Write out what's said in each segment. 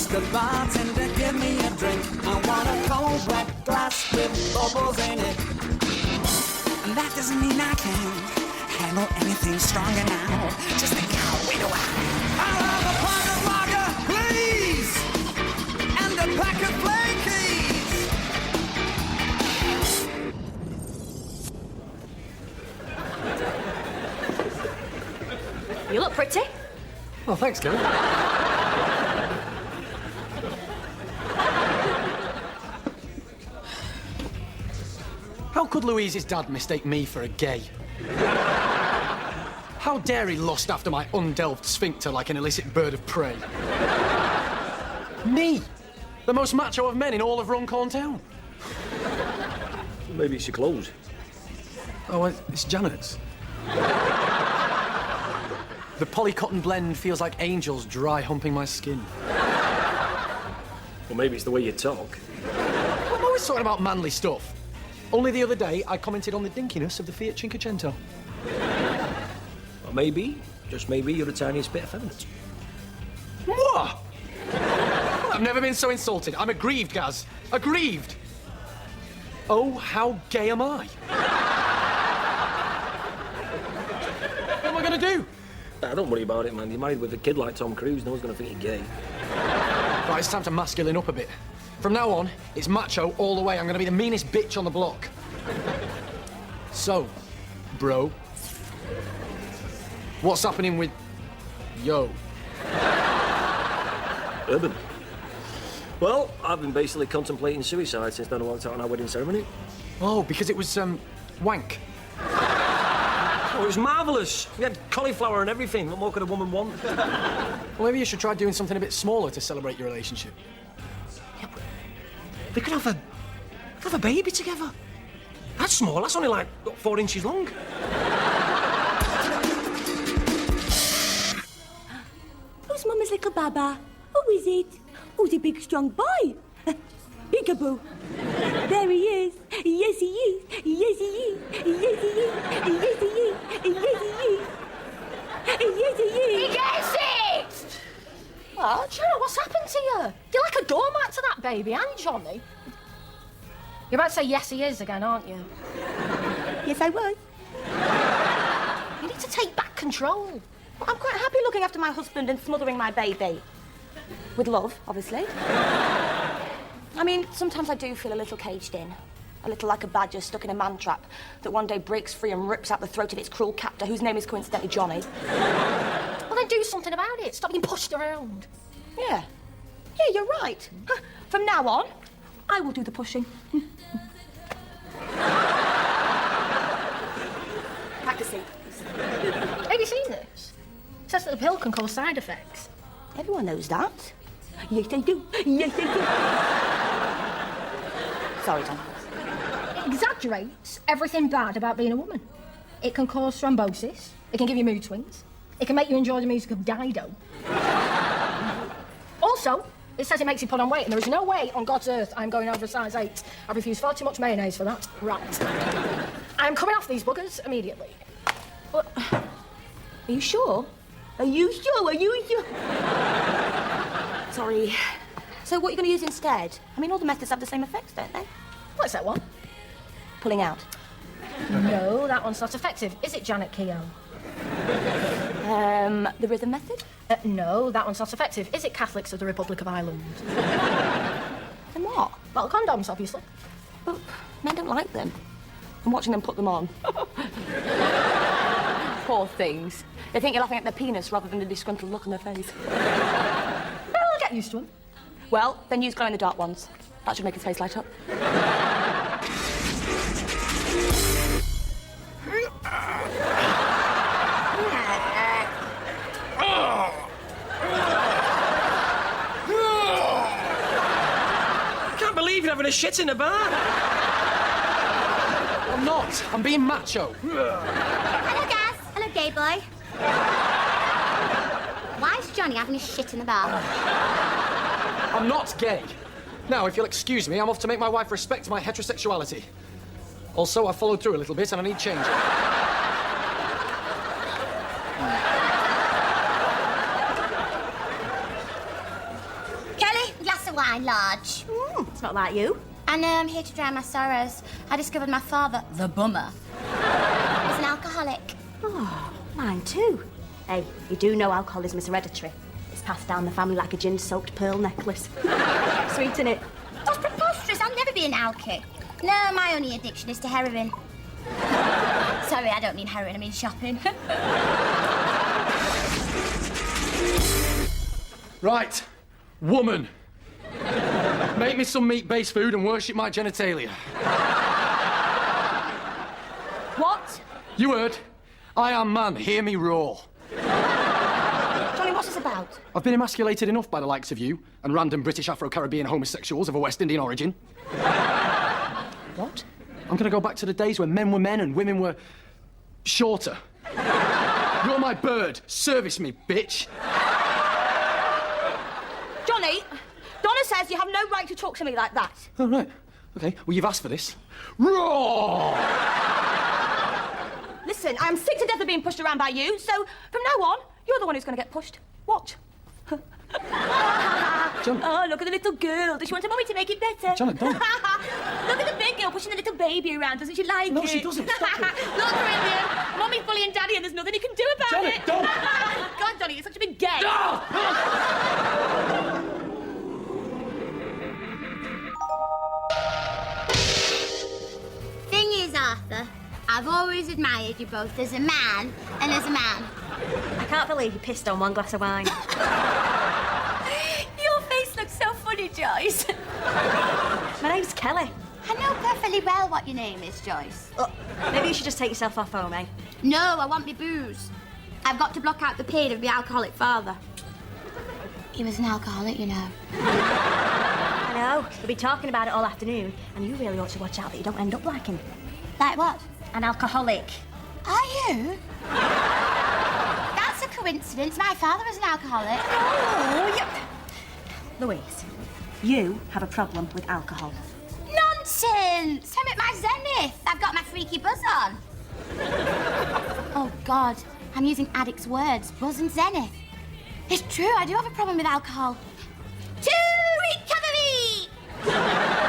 Mr. Bartender, give me a drink. I want a cold black glass with bubbles in it. And that doesn't mean I can handle anything stronger now. Just think how we do it. I'll have a pint of lager, please, and a pack of flakies. You look pretty. Oh, thanks, Kelly. How could Louise's dad mistake me for a gay? How dare he lust after my undelved sphincter like an illicit bird of prey? Me, the most macho of men in all of Runcorn Town. Maybe it's your clothes. Oh, it's Janet's. The polycotton blend feels like angels dry humping my skin. Or maybe it's the way you talk. I'm always talking about manly stuff. Only the other day, I commented on the dinkiness of the Fiat Cinquecento. Or maybe, just maybe, you're the tiniest bit effeminate. What? I've never been so insulted. I'm aggrieved, Gaz. Aggrieved. Oh, how gay am I? What am I going to do? Nah, don't worry about it, man. You're married with a kid like Tom Cruise. No one's going to think you're gay. Right, it's time to masculine up a bit. From now on, it's macho all the way. I'm going to be the meanest bitch on the block. So, bro, what's happening with... Yo? Urban. Well, I've been basically contemplating suicide since Dad walked out on our wedding ceremony. Oh, because it was, wank. Oh, it was marvellous. We had cauliflower and everything. What more could a woman want? Well, maybe you should try doing something a bit smaller to celebrate your relationship. Yeah, but we could have a baby together. That's small. That's only like, what, 4 inches long. Who's Mama's little baba? Who is it? Who's a big, strong boy? Peekaboo. There he is. Yes, he is. Yes, he is. Yes, he is. Yes, he is. Yes, he is. Yes, he is. He gets it! What? Johnny, what's happened to you? You're like a doormat to that baby, aren't you, Johnny? You're about to say yes he is again, aren't you? Yes, I was. You need to take back control. I'm quite happy looking after my husband and smothering my baby. With love, obviously. I mean, sometimes I do feel a little caged in. A little like a badger stuck in a man trap that one day breaks free and rips out the throat of its cruel captor, whose name is coincidentally Johnny. Well, then do something about it. Stop being pushed around. Yeah. Yeah, you're right. From now on, I will do the pushing. Practicing. Have you seen this? It says that the pill can cause side effects. Everyone knows that. Yes, they do. Yes, they do. Sorry, Tom. It exaggerates everything bad about being a woman. It can cause thrombosis. It can give you mood swings. It can make you enjoy the music of Dido. Also, it says it makes you put on weight, and there is no way on God's earth I'm going over a size 8. I refuse far too much mayonnaise for that. Right. I'm coming off these buggers immediately. What? Are you sure? Are you sure? Are you sure? Sorry. So what are you going to use instead? I mean, all the methods have the same effects, don't they? What's that one? Pulling out. No, that one's not effective. Is it, Janet Keogh? The rhythm method? No, that one's not effective. Is it, Catholics of the Republic of Ireland? And what? Well, condoms, obviously. But men don't like them. I'm watching them put them on. Poor things. They think you're laughing at their penis rather than the disgruntled look on their face. Well, I'll get used to them. Well, then use glow-in-the-dark ones. That should make his face light up. I can't believe you're having a shit in the bar. I'm not. I'm being macho. Hello, Gaz. Hello, gay boy. Why is Johnny having his shit in the bar? I'm not gay. Now, if you'll excuse me, I'm off to make my wife respect my heterosexuality. Also, I followed through a little bit and I need change. Kelly, my lodge. It's not like you. And I'm here to drown my sorrows. I discovered my father, the bummer, was an alcoholic. Oh, mine too. Hey, you do know alcoholism is hereditary. It's passed down the family like a gin-soaked pearl necklace. Sweet, innit? That's preposterous. I'll never be an alky. No, my only addiction is to heroin. Sorry, I don't mean heroin, I mean shopping. Right, woman. Make me some meat-based food and worship my genitalia. What? You heard. I am man, hear me roar. Johnny, what's this about? I've been emasculated enough by the likes of you and random British Afro-Caribbean homosexuals of a West Indian origin. What? I'm gonna go back to the days when men were men and women were shorter. You're my bird. Service me, bitch. Johnny, Donna says you have no right to talk to me like that. Oh, right. Okay, well, you've asked for this. Roar! Listen, I'm sick to death of being pushed around by you, so from now on, you're the one who's going to get pushed. Watch. John. Oh, look at the little girl. Does she want her mummy to make it better? Janet, don't. Look at the big girl pushing the little baby around. Doesn't she like No, it? she doesn't. Stop it. Look, Brilliant. Mummy's bullying Daddy and there's nothing he can do about Janet, it. don't. God, Johnny, you're such a big gay. Thing is, Arthur, I've always admired you both as a man and as a man. I can't believe you pissed on one glass of wine. Your face looks so funny, Joyce. My name's Kelly. I know perfectly well what your name is, Joyce. Maybe you should just take yourself off home, eh? No, I want me booze. I've got to block out the pain of my alcoholic father. He was an alcoholic, you know. I know. We'll be talking about it all afternoon, and you really ought to watch out that you don't end up like him. Like what? An alcoholic. Are you? That's a coincidence. My father was an alcoholic. Oh, yep. Louise, you have a problem with alcohol. Nonsense! I'm at my zenith. I've got my freaky buzz on. Oh, God. I'm using addict's words. Buzz and zenith. It's true, I do have a problem with alcohol. To recovery!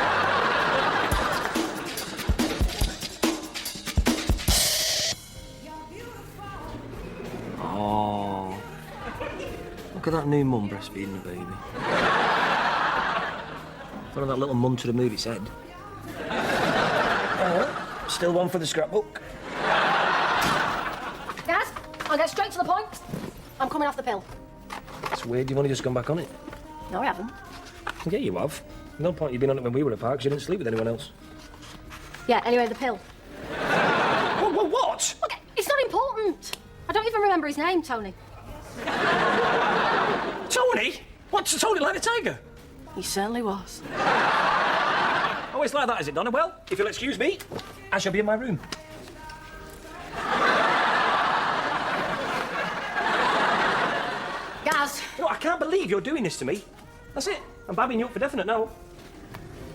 Oh. Look at that new mum breastfeeding the baby. Follow that little mum to the movie said. Oh, still one for the scrapbook. Guys, I'll get straight to the point. I'm coming off the pill. It's weird, you've only just gone back on it. No, I haven't. Yeah, you have. No point you've been on it when we were apart because you didn't sleep with anyone else. Yeah, anyway, the pill. What? Okay, it's not important. I don't even remember his name, Tony. Tony? What's Tony like the tiger? He certainly was. Oh, it's like that, is it, Donna? Well, if you'll excuse me, I shall be in my room. Gaz, No, I can't believe you're doing this to me. That's it. I'm babbing you up for definite now.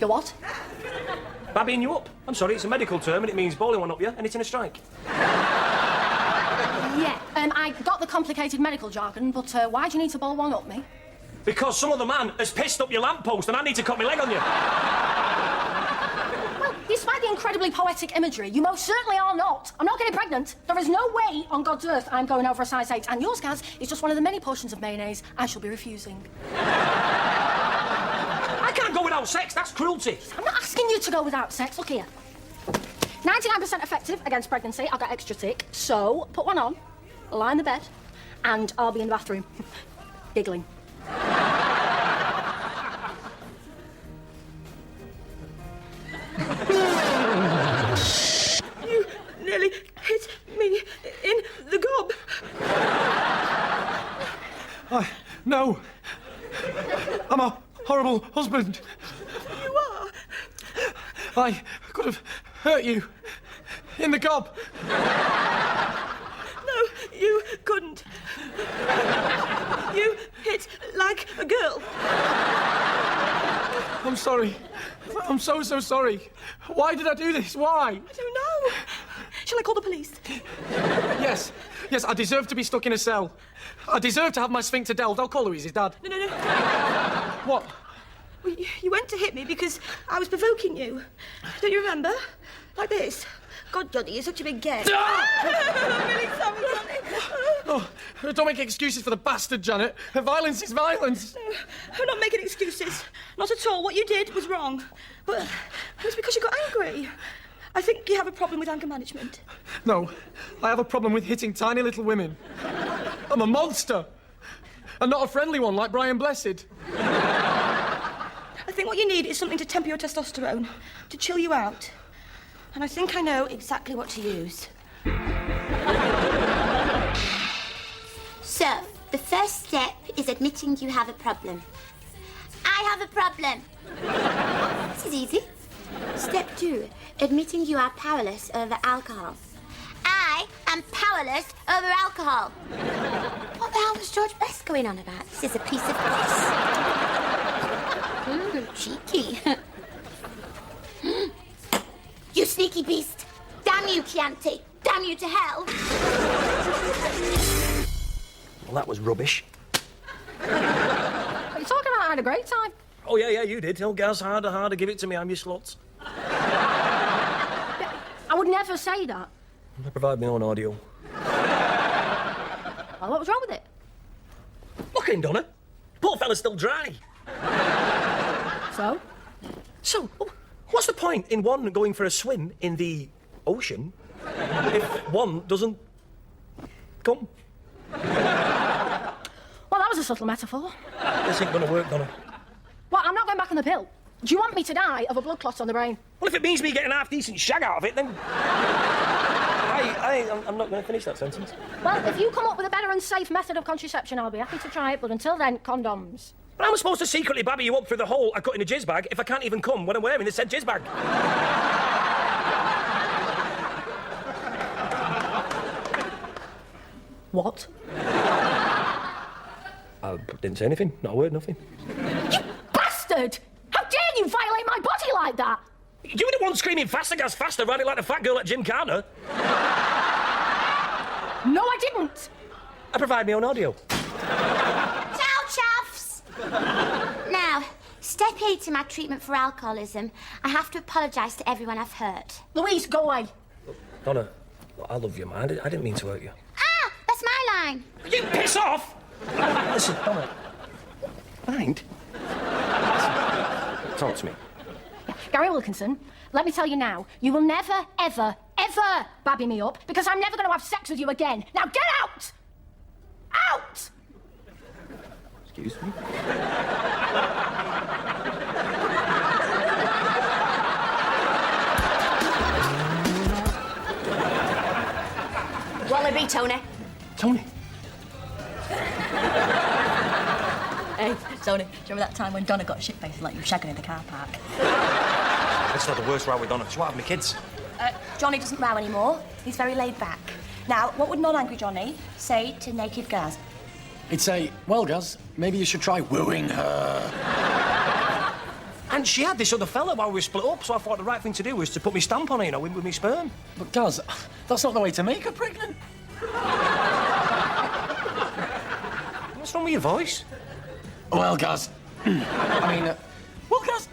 you what? Babbing you up. I'm sorry, it's a medical term and it means bowling one up you and it's in a strike. Yeah, I got the complicated medical jargon, but why do you need to bowl one up me? Because some other man has pissed up your lamppost and I need to cut my leg on you. Well, despite the incredibly poetic imagery, you most certainly are not. I'm not getting pregnant. There is no way on God's earth I'm going over a size 8. And yours, Gaz, is just one of the many portions of mayonnaise I shall be refusing. I can't go without sex, that's cruelty. I'm not asking you to go without sex. Look here. 99% effective against pregnancy. I'll get extra tick. So, put one on, lie in the bed, and I'll be in the bathroom. Giggling. You nearly hit me in the gob. No. I'm a horrible husband. You are. I could have hurt you. In the gob. No, you couldn't. You hit like a girl. I'm sorry. I'm so sorry. Why did I do this? Why? I don't know. Shall I call the police? Yes, I deserve to be stuck in a cell. I deserve to have my sphincter delved. I'll call Louise's dad. No. What? Well, you went to hit me because I was provoking you. Don't you remember? Like this. God, Johnny, you're such a big gay. I'm really sorry, Johnny. Oh, don't make excuses for the bastard, Janet. Violence is violence. No, I'm not making excuses. Not at all. What you did was wrong. But it was because you got angry. I think you have a problem with anger management. No, I have a problem with hitting tiny little women. I'm a monster. And not a friendly one like Brian Blessed. I think what you need is something to temper your testosterone, to chill you out. And I think I know exactly what to use. So, the first step is admitting you have a problem. I have a problem. This is easy. Step 2, admitting you are powerless over alcohol. I am powerless over alcohol. What the hell was George Best going on about? This is a piece of piss. Cheeky. You sneaky beast. Damn you, Chianti. Damn you to hell. Well, that was rubbish. What are you talking about? I had a great time. Oh, yeah, you did. Oh, Gaz, harder, give it to me, I'm your sluts. I would never say that. I provide my own audio. Well, what was wrong with it? Look at him, Donna. Poor fella's still dry. So? So, what's the point in one going for a swim in the ocean if one doesn't come? Well, that was a subtle metaphor. This ain't gonna work, Donna. Well, I'm not going back on the pill. Do you want me to die of a blood clot on the brain? Well, if it means me getting a half-decent shag out of it, then... I'm not going to finish that sentence. Well, if you come up with a better and safe method of contraception, I'll be happy to try it, but until then, condoms. But how am I supposed to secretly babby you up through the hole I cut in a jizz bag if I can't even come when I'm wearing the said jizz bag? What? I didn't say anything. Not a word, nothing. You bastard! How dare you violate my body like that? You were the one screaming faster, Gaz, faster, riding like the fat girl at Jim Carter. No, I didn't. I provide my own audio. Ciao, chaffs! Now, step 8 in my treatment for alcoholism. I have to apologise to everyone I've hurt. Louise, go away. Donna, I love you, man. I didn't mean to hurt you. Ah, that's my line. You piss off! Listen, Donna. Mind? Talk to me. Gary Wilkinson, let me tell you now, you will never, ever, ever babby me up because I'm never going to have sex with you again. Now get out! Out! Excuse me? Wallaby, Tony. Tony? Hey, Tony, do you remember that time when Donna got shit-faced and like you shagging in the car park? It's not the worst row with Donna. It's what happened to kids. Johnny doesn't row anymore. He's very laid back. Now, what would non-angry Johnny say to naked Gaz? He'd say, well, Gaz, maybe you should try wooing her. And she had this other fella while we were split up, so I thought the right thing to do was to put my stamp on her, you know, with my sperm. But, Gaz, that's not the way to make her pregnant. What's wrong with your voice? Well, Gaz. Well, Gaz.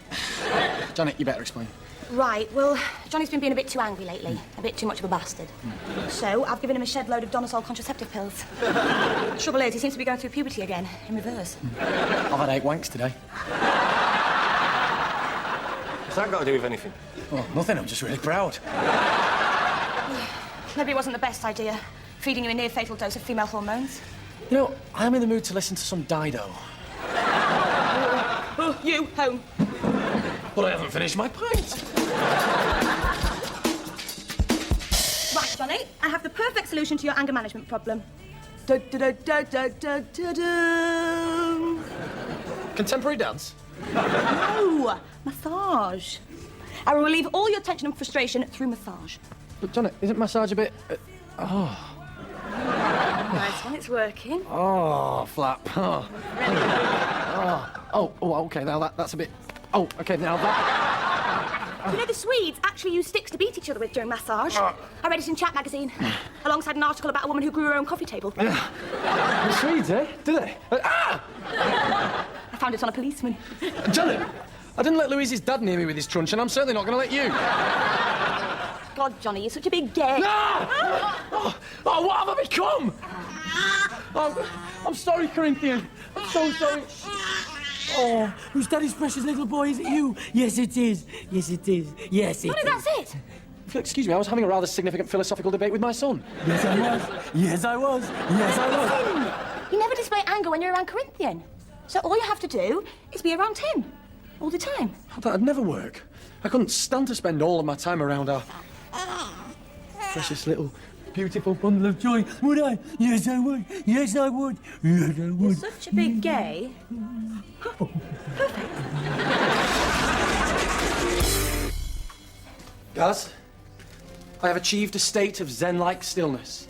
Janet, you better explain. Right, well, Johnny's been being a bit too angry lately. A bit too much of a bastard. So I've given him a shed load of Donosol contraceptive pills. Trouble is, he seems to be going through puberty again, in reverse. I've had 8 wanks today. What's that got to do with anything? Oh, nothing, I'm just really proud. Maybe it wasn't the best idea, feeding you a near-fatal dose of female hormones. You know, I'm in the mood to listen to some Dido. Oh, you, home. But I haven't finished my pint. Right, Johnny, I have the perfect solution to your anger management problem. Da da da da da da da da. Contemporary dance? No, massage. I will relieve all your tension and frustration through massage. But, Janet, isn't massage a bit... Nice one, it's working. Oh, flap. Oh. Okay, now that's a bit... Oh, okay, now that... You know, the Swedes actually use sticks to beat each other with during massage. I read it in Chat magazine, alongside an article about a woman who grew her own coffee table. The Swedes, eh? Do they? I found it on a policeman. Janet, I didn't let Louise's dad near me with his truncheon. I'm certainly not going to let you. God, Johnny, you're such a big gay. No! Oh, what have I become? Oh, I'm sorry, Corinthian. I'm so sorry. Oh, who's Daddy's precious little boy? Is it you? Yes, it is. Yes, it is. Yes, it is. Johnny, that's it. Excuse me, I was having a rather significant philosophical debate with my son. Yes, I was. Yes, I was. Yes, I was. You never display anger when you're around Corinthian. So all you have to do is be around him. All the time. Oh, that'd never work. I couldn't stand to spend all of my time around our precious little beautiful bundle of joy, Would I? Yes, I would. Yes, I would. Yes, I would. Such a big gay. Gaz, I have achieved a state of zen-like stillness.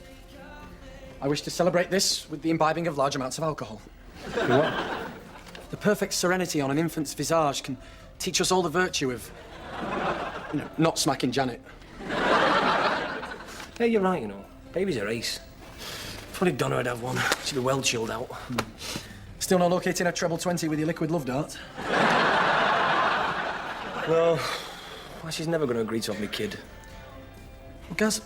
I wish to celebrate this with the imbibing of large amounts of alcohol. What? The perfect serenity on an infant's visage can teach us all the virtue of, not smacking Janet. Yeah, you're right, you know. Babies are ace. Funny Donna would have one. She'd be well chilled out. Still not locating a treble 20 with your liquid love dart? Well, she's never going to agree to have me kid. Well, Gaz,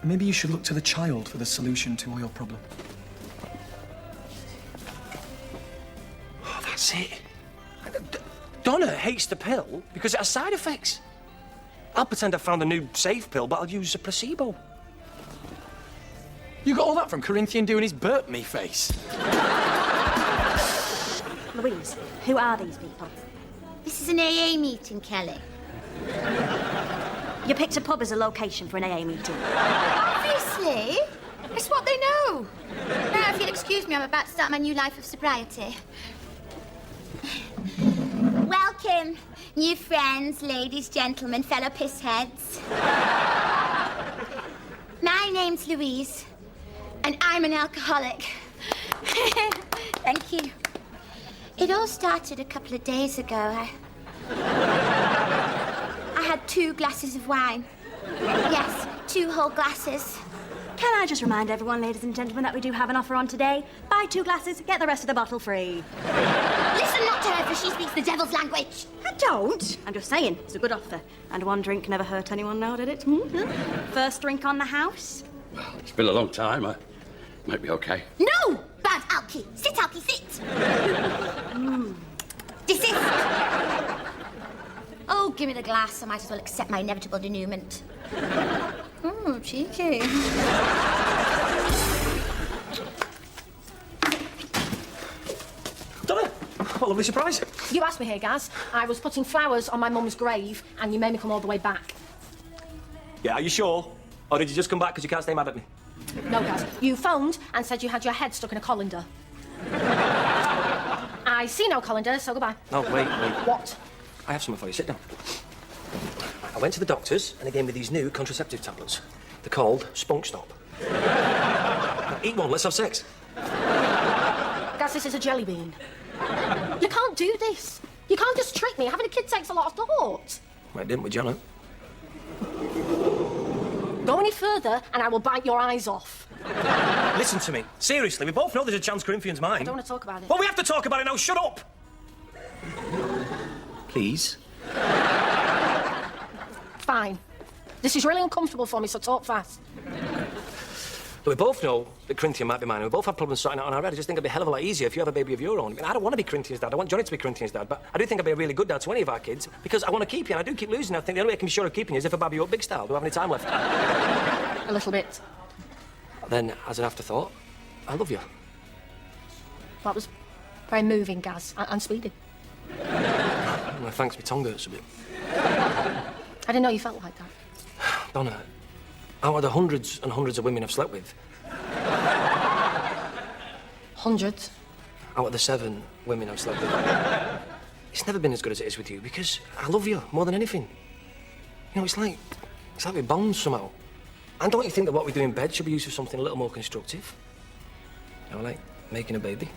maybe you should look to the child for the solution to all your problem. Oh, that's it. Donna hates the pill because it has side effects. I'll pretend I found a new safe pill, but I'll use a placebo. You got all that from Corinthian doing his burp me face. Louise, who are these people? This is an AA meeting, Kelly. You picked a pub as a location for an AA meeting. Obviously. It's what they know. Now, if you'll excuse me, I'm about to start my new life of sobriety. Welcome, new friends, ladies, gentlemen, fellow pissheads. My name's Louise, and I'm an alcoholic. Thank you. It all started a couple of days ago. I had 2 glasses of wine. Yes, 2 whole glasses. Can I just remind everyone, ladies and gentlemen, that we do have an offer on today? Buy 2 glasses, get the rest of the bottle free. Listen not to her, for she speaks the devil's language. I don't. I'm just saying, it's a good offer. And 1 drink never hurt anyone now, did it? First drink on the house? Well, it's been a long time. I might be okay. No! Bad Alky. Sit, Alky, sit. Desist. Oh, give me the glass. I might as well accept my inevitable denouement. Oh, cheeky. Donna, what a lovely surprise. You asked me here, Gaz. I was putting flowers on my mum's grave, and you made me come all the way back. Yeah, are you sure? Or did you just come back because you can't stay mad at me? No, Gaz. You phoned and said you had your head stuck in a colander. I see no colander, so goodbye. No, wait. What? I have something for you. Sit down. I went to the doctors and they gave me these new contraceptive tablets. They're called Spunk Stop. Now, eat one, let's have sex. Gaz, this is a jelly bean. You can't do this. You can't just trick me. Having a kid takes a lot of thought. I didn't with Janet. Go any further and I will bite your eyes off. Listen to me. Seriously, we both know there's a chance Corinthian's mine. I don't want to talk about it. Well, we have to talk about it now. Shut up! Please? Fine. This is really uncomfortable for me, so talk fast. But we both know that Corinthian might be mine, and we both have problems sorting out on our head. I just think it'd be a hell of a lot easier if you have a baby of your own. I mean, I don't want to be Corinthian's dad. I want Johnny to be Corinthian's dad, but I do think I'd be a really good dad to any of our kids because I want to keep you, and I do keep losing. I think the only way I can be sure of keeping you is if I bab you up big style. Do I have any time left? A little bit. Then, as an afterthought, I love you. That was very moving, Gaz, and speedy. Well, thanks, my tongue hurts a bit. I didn't know you felt like that. Donna, out of the hundreds and hundreds of women I've slept with, Hundreds? out of the 7 women I've slept with, it's never been as good as it is with you because I love you more than anything. You know, it's like we're bound somehow. And don't you think that what we do in bed should be used for something a little more constructive? You know, like making a baby?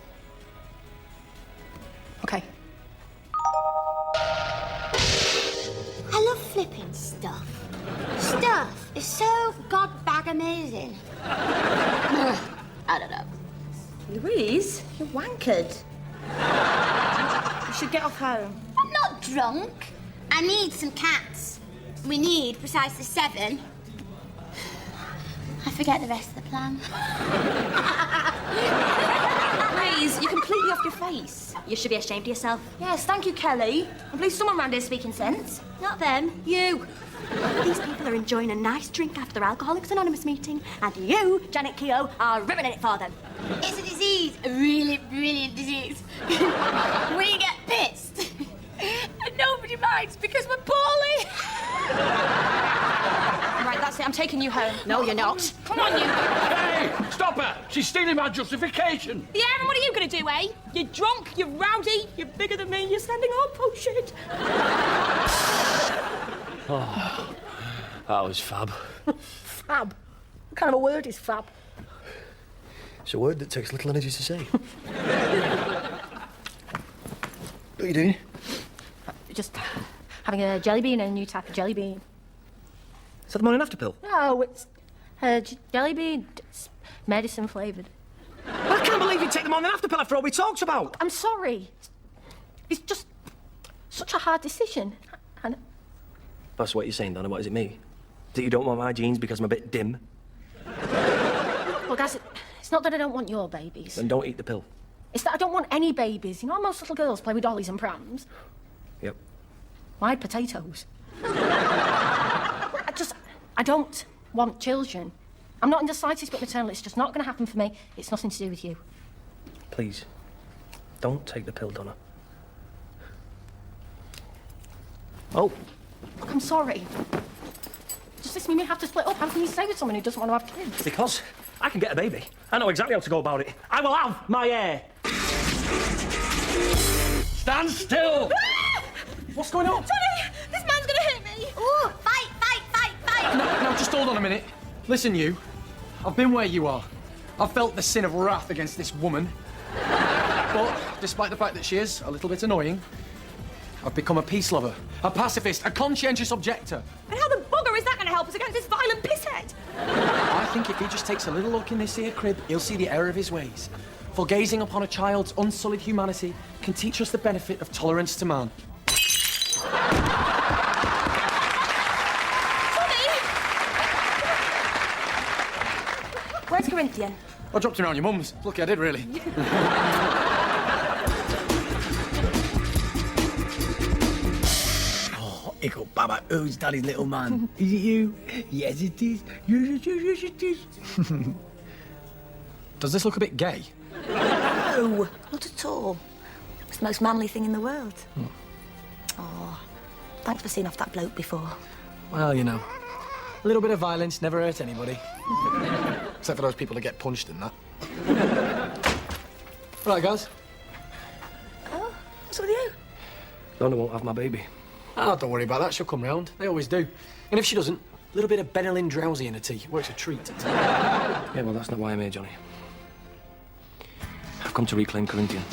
Okay. I love flipping stuff. Stuff is so god-bag amazing. I don't know. Louise, you're wankered. should get off home. I'm not drunk. I need some cats. We need precisely 7. I forget the rest of the plan. Please, you're completely off your face. You should be ashamed of yourself. Yes, thank you, Kelly. At least someone around here speaking sense. Not them, you. These people are enjoying a nice drink after their Alcoholics Anonymous meeting, and you, Janet Keogh, are ruining it for them. It's a disease, a really brilliant disease. We get pissed. And nobody minds because we're poorly. Right, that's it. I'm taking you home. No, you're not. Come on, you. Hey, stop her! She's stealing my justification. Yeah, and what are you going to do, eh? You're drunk, you're rowdy, you're bigger than me, you're standing on bullshit. That was fab. Fab. What kind of a word is fab? It's a word that takes little energy to say. What are you doing? Just having a jelly bean and a new type of jelly bean. Is that the morning after pill? No, it's jelly bean. It's medicine flavoured. I can't believe you take the morning after pill after all we talked about. I'm sorry. It's just such a hard decision. And That's what you're saying, Donna. What is it, me? That you don't want my genes because I'm a bit dim? well, guys, it's not that I don't want your babies. Then don't eat the pill. It's that I don't want any babies. You know how most little girls play with dollies and prams? Yep. Wide potatoes. I don't want children. I'm not in the slightest bit maternal. It's just not going to happen for me. It's nothing to do with you. Please, don't take the pill, Donna. Oh. Look, I'm sorry. Does this mean we have to split up? How can you stay with someone who doesn't want to have kids? Because I can get a baby. I know exactly how to go about it. I will have my heir. Stand still! What's going on? Johnny, this man's gonna hit me. Ooh, fight. No, just hold on a minute. Listen, you. I've been where you are. I've felt the sin of wrath against this woman. But despite the fact that she is a little bit annoying, I've become a peace lover, a pacifist, a conscientious objector. And how the bugger is that going to help us against this violent pisshead? I think if he just takes a little look in this here crib, he'll see the error of his ways. For gazing upon a child's unsullied humanity can teach us the benefit of tolerance to man. Where's Corinthian? I dropped him around your mum's. Lucky I did, really. Ickle Baba, who's Daddy's little man? Is it you? Yes, it is. Yes, it is. Does this look a bit gay? No, not at all. It's the most manly thing in the world. Oh, thanks for seeing off that bloke before. Well, you know, a little bit of violence never hurt anybody. Except for those people that get punched in that. Right, guys. Oh, what's with you? Donna won't have my baby. Oh, don't worry about that. She'll come round. They always do. And if she doesn't, a little bit of Benylin drowsy in her tea. Works a treat. Yeah, well, that's not why I'm here, Johnny. I've come to reclaim Corinthian.